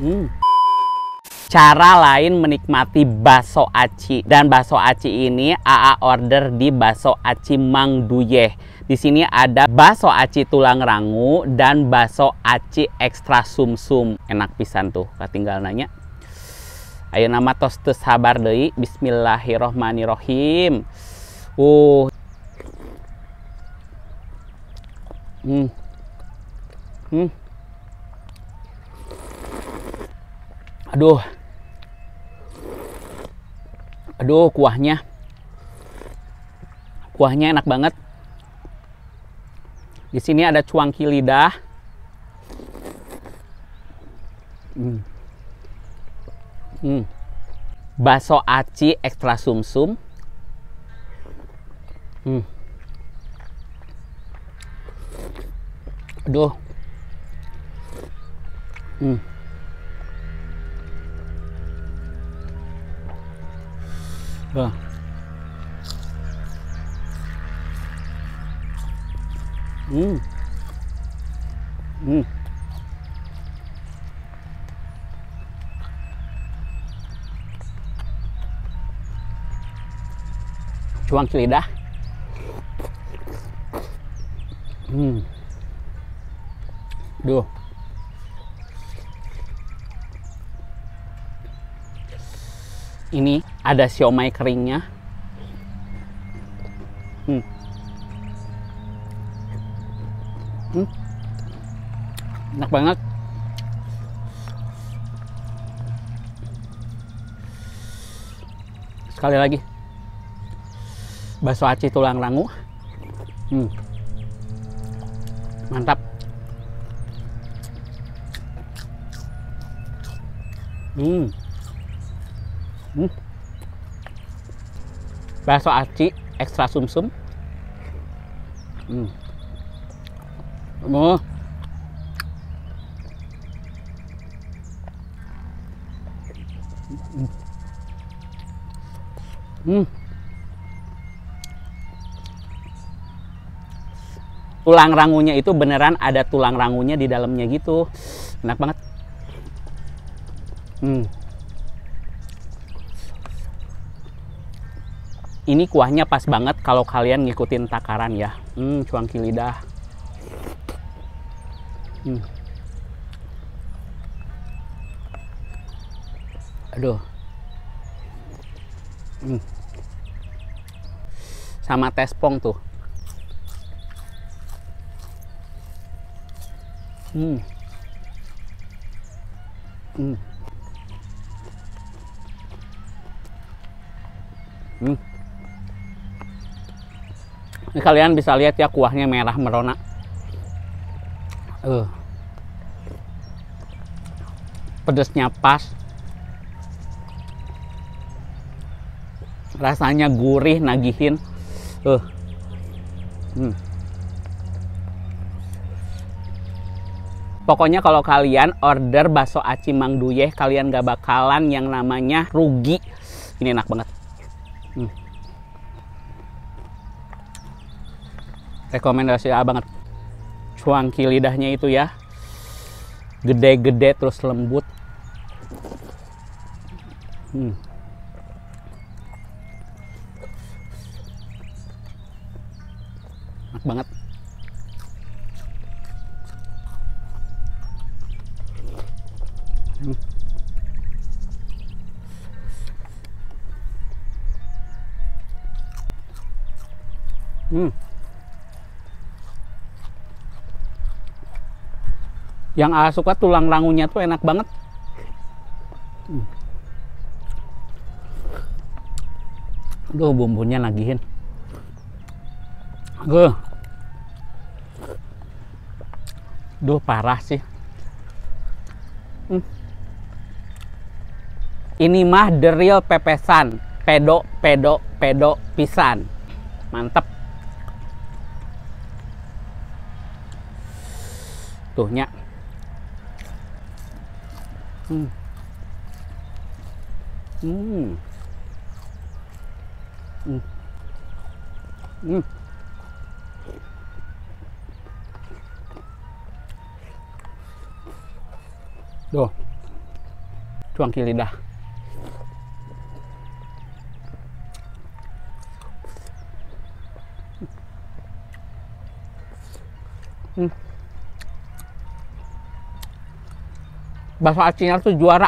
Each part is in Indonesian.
Hmm. Cara lain menikmati bakso aci, dan bakso aci ini AA order di bakso aci Mang Duyeh. Di sini ada bakso aci tulang rangu dan bakso aci ekstra sumsum. Enak pisan tuh, tinggal nanya. Ayo nama tos teu sabar deui. Bismillahirrohmanirrohim. Aduh, kuahnya enak banget. Di sini ada cuangki lidah. Bakso aci ekstra sumsum. Aduh. Cuangki lidah. Duh. Ini ada siomay keringnya. Enak banget. Sekali lagi. Bakso aci tulang rangu. Mantap. Bakso aci ekstra sumsum. Tulang rangunya itu beneran ada tulang rangunya di dalamnya gitu. Enak banget. Ini kuahnya pas banget kalau kalian ngikutin takaran ya. Cuangki lidah. Aduh. Sama tespong tuh. Ini kalian bisa lihat ya, kuahnya merah merona. Pedesnya pas. Rasanya gurih, nagihin. Pokoknya kalau kalian order bakso aci Mang Duyeh, kalian gak bakalan yang namanya rugi. Ini enak banget. Rekomendasi banget. Cuangki lidahnya itu ya, gede-gede terus lembut. Enak banget. Yang A suka tulang rangunya tuh enak banget. Aduh, bumbunya nagihin. Duh, parah sih. Ini mah the real pepesan. Pedo pisan. Mantep. Tuhnya. Tuh. Cuangki lidah. Bakso acinya tuh juara.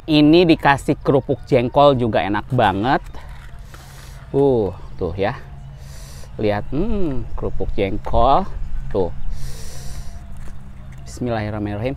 Ini dikasih kerupuk jengkol juga enak banget. Tuh ya. Lihat, kerupuk jengkol. Tuh. Bismillahirrahmanirrahim.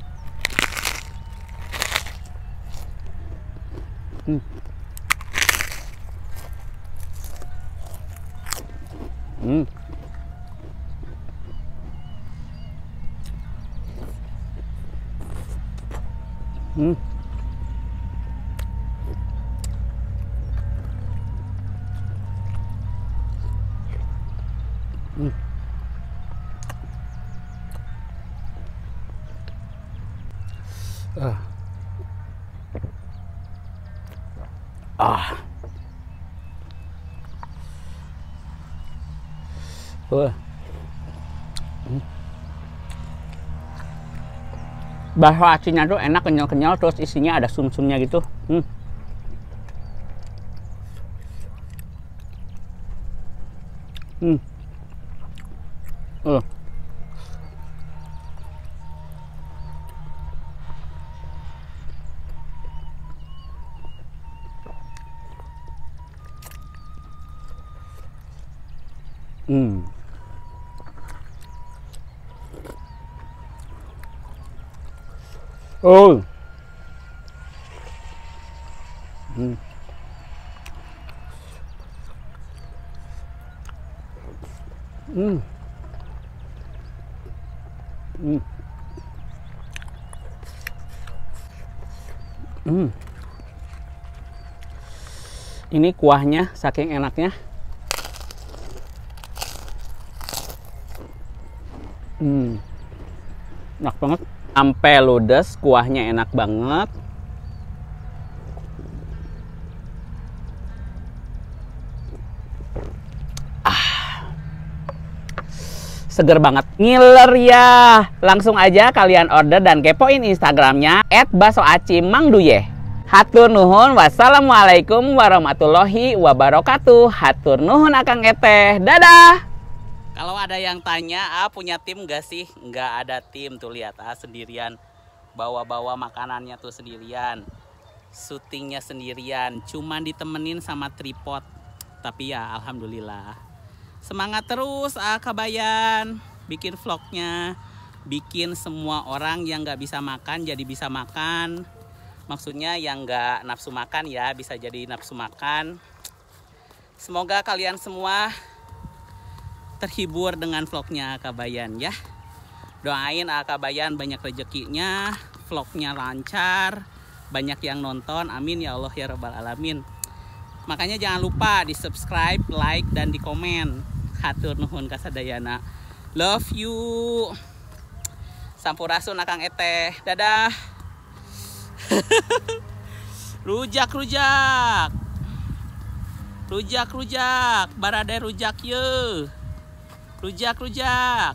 Bakso acinya tuh enak, kenyal-kenyal, terus isinya ada sum-sumnya gitu. Ini kuahnya saking enaknya. Enak banget. Sampai ludes, kuahnya enak banget. Seger banget, ngiler ya. Langsung aja kalian order dan kepoin Instagramnya @basoacimangduye. Hatur nuhun, wassalamualaikum warahmatullahi wabarakatuh. Hatur nuhun akang eteh, dadah. Kalau ada yang tanya, punya tim gak sih? Nggak ada tim, tuh lihat sendirian. Bawa-bawa makanannya tuh sendirian. Syutingnya sendirian, cuman ditemenin sama tripod. Tapi ya alhamdulillah. Semangat terus Kabayan, bikin vlognya, bikin semua orang yang nggak bisa makan jadi bisa makan. Maksudnya yang nggak nafsu makan ya bisa jadi nafsu makan. Semoga kalian semua terhibur dengan vlognya Kabayan ya. Doain Kabayan banyak rezekinya, vlognya lancar, banyak yang nonton, amin ya Allah ya Rabbal Alamin. Makanya jangan lupa di subscribe, like, dan di komen. Hatur nuhun kasadayana. Love you. Sampurasun akang eteh. Dadah. Rujak. Rujak. Barade rujak ye. Rujak.